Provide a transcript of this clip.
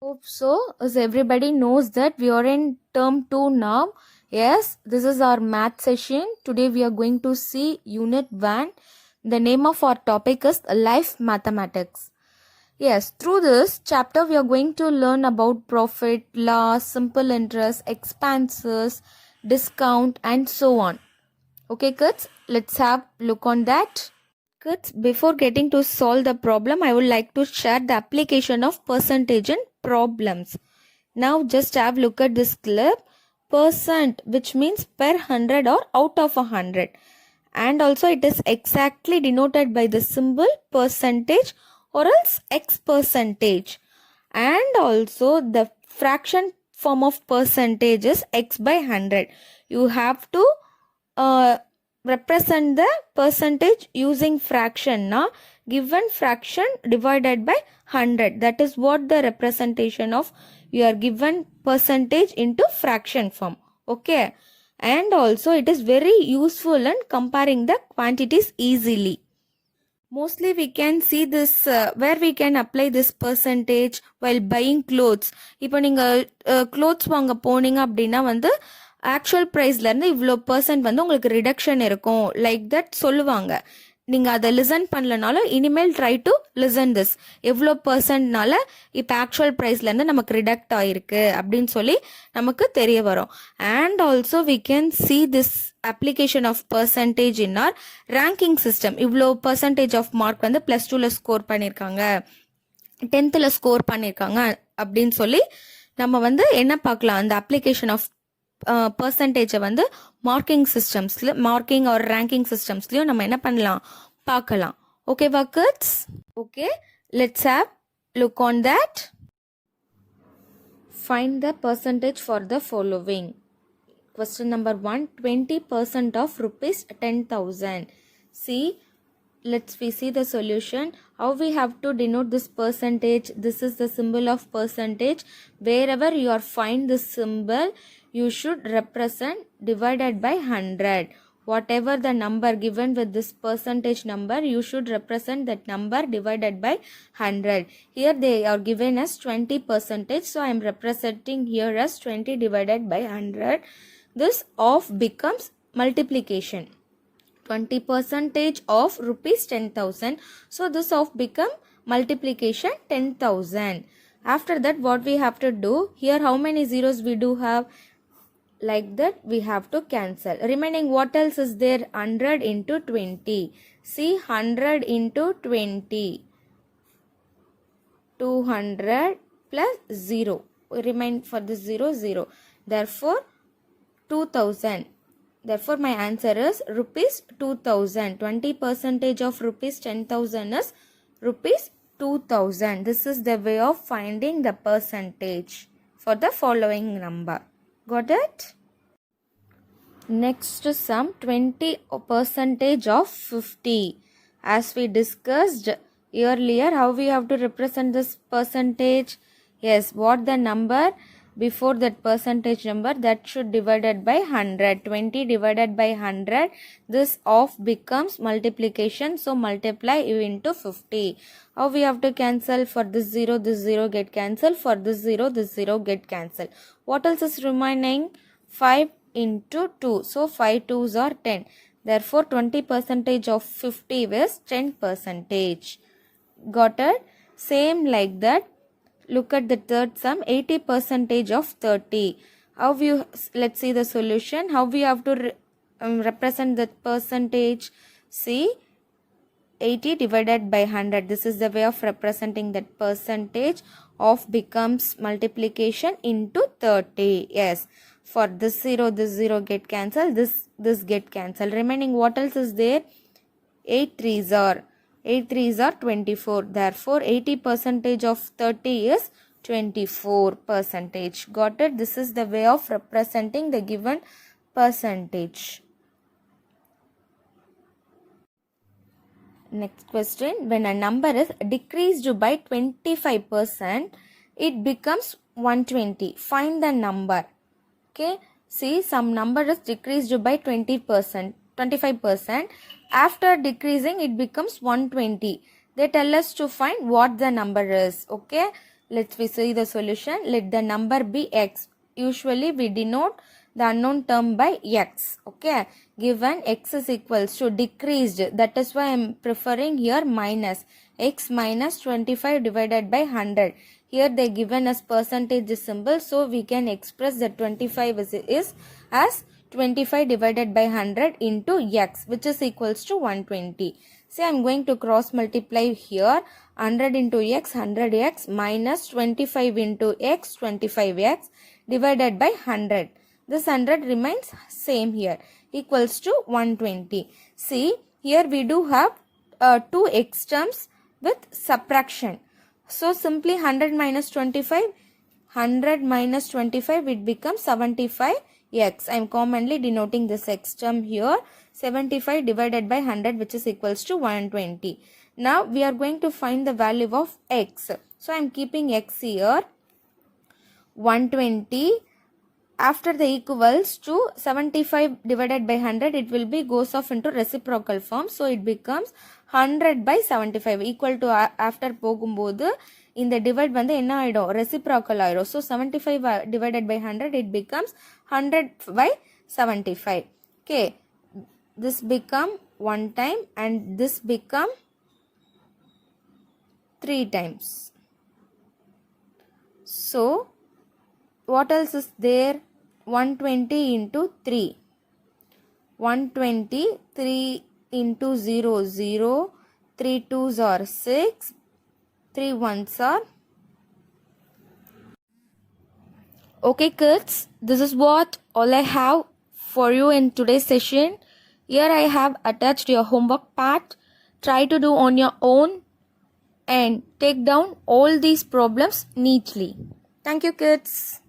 Hope so, as everybody knows that we are in term 2 now. Yes, this is our math session. Today we are going to see unit 1. The name of our topic is life mathematics. Yes, through this chapter we are going to learn about profit, loss, simple interest, expenses, discount and so on. Okay kids, let's have look on that. Kids, before getting to solve the problem, I would like to share the application of percentage in problems. Now just have look at this clip. Percent, which means per 100 or out of 100. And also it is exactly denoted by the symbol percentage or else x percentage. And also the fraction form of percentage is x by 100. You have to represent the percentage using fraction. Given fraction divided by 100, that is what the representation of your given percentage into fraction form. Okay, and also it is very useful in comparing the quantities easily. Mostly we can see this where we can apply this percentage while buying clothes. இப்போ நீங்கள் clothes வாங்க போனீங்க அப்படின்னா வந்து actual ப்ரைஸ்லேருந்து இவ்வளோ percent வந்து உங்களுக்கு reduction இருக்கும் லைக் தட் சொல்லுவாங்க. நீங்கள் அதை லிசன் பண்ணலனாலும் இனிமேல் ட்ரை டு லிசன் திஸ். எவ்வளோ பர்சன்ட்னால இப்போ ஆக்சுவல் ப்ரைஸ்லேருந்து நமக்கு ரிடக்ட் ஆகிருக்கு அப்படின்னு சொல்லி நமக்கு தெரிய வரும். And also we can see this application of percentage in our ranking system. இவ்வளோ பர்சன்டேஜ் ஆஃப் மார்க் வந்து ப்ளஸ் டூவில் ஸ்கோர் பண்ணியிருக்காங்க, 10th ஸ்கோர் பண்ணியிருக்காங்க அப்படின்னு சொல்லி நம்ம வந்து என்ன பார்க்கலாம், அந்த அப்ளிகேஷன் ஆஃப் பர்சன்டேஜை வந்து மார்க்கிங் ஆர் ரேங்கிங் சிஸ்டம்ஸ்லையும் நம்ம என்ன பண்ணலாம் பார்க்கலாம். ஓகேவா kids? Okay, let's have look on that. Find the percentage for the following. Question number 1, 20% of rupees 10,000. We see the solution. How we have to denote this percentage? This is the symbol of percentage. Wherever you are find this symbol, you should represent divided by 100. Whatever the number given with this percentage number, you should represent that number divided by 100. Here they are given as 20%, so I am representing here as 20 divided by 100. This of becomes multiplication. 20% of rupees 10,000. So this of become multiplication 10,000. After that what we have to do, here how many zeros we do have? Like that we have to cancel. Remaining what else is there? 100 into 20. See, 100 into 20. 200 plus 0. Remain for this 0, 0. Therefore 2000. Therefore my answer is rupees 2000. 20% of rupees 10,000 is rupees 2000. This is the way of finding the percentage for the following number. Got it? Next sum, 20% of 50. As we discussed earlier, how we have to represent this percentage? Yes, what the number before that percentage number, that should divided by 100. 20 divided by 100. This of becomes multiplication, so multiply into 50. How we have to cancel? For this 0 get cancelled. For this 0 get cancelled. What else is remaining? 5 into 2. So 5 2s are 10. Therefore 20% of 50 is 10%. Got it? Same like that. Look at the third sum, 80% of 30. How you, let's see the solution. How we have to represent that percentage? See, 80 divided by 100. This is the way of representing that percentage. Of becomes multiplication into 30. Yes, for this 0 get cancelled. This get cancelled. Remaining what else is there? 8 3s are 24. Therefore 80% of 30 is 24%. Got it? This is the way of representing the given percentage. Next question, when a number is decreased by 25%, it becomes 120. Find the number. Okay, see, some number is decreased by 25%. After decreasing it becomes 120. They tell us to find what the number is. Okay, Let's we see the solution. Let the number be x. Usually we denote the unknown term by x. Okay. Given x is equals to decreased. That is why I am preferring here minus. X minus 25 divided by 100. Here they given as percentage symbol. So we can express the 25 is as 25 divided by 100 into x, which is equals to 120. See, I am going to cross multiply here. 100 into x, 100x minus 25 into x, 25x divided by 100. This 100 remains same here, equals to 120. See, here we do have two x terms with subtraction. So, simply 100 minus 25, 100 minus 25, it becomes 75x. I am commonly denoting this x term here. 75 divided by 100, which is equals to 120. Now we are going to find the value of x. So I am keeping x here. 120 after the equals to 75 divided by 100, it will be goes off into reciprocal form. So it becomes 100 by 75 equal to after போகும்போது இந்த divide வந்து என்ன ஆயிடும் reciprocal ஆயிடும். So 75 divided by 100, it becomes 100 by 75. Okay, this become 1 time and this become 3 times. So what else is there? 120 into 3. 120, 3 into 0, 0. 3 2s are 6. 3 1s are. Okay kids, this is what all I have for you in today's session. Here I have attached your homework part. Try to do on your own and take down all these problems neatly. Thank you kids.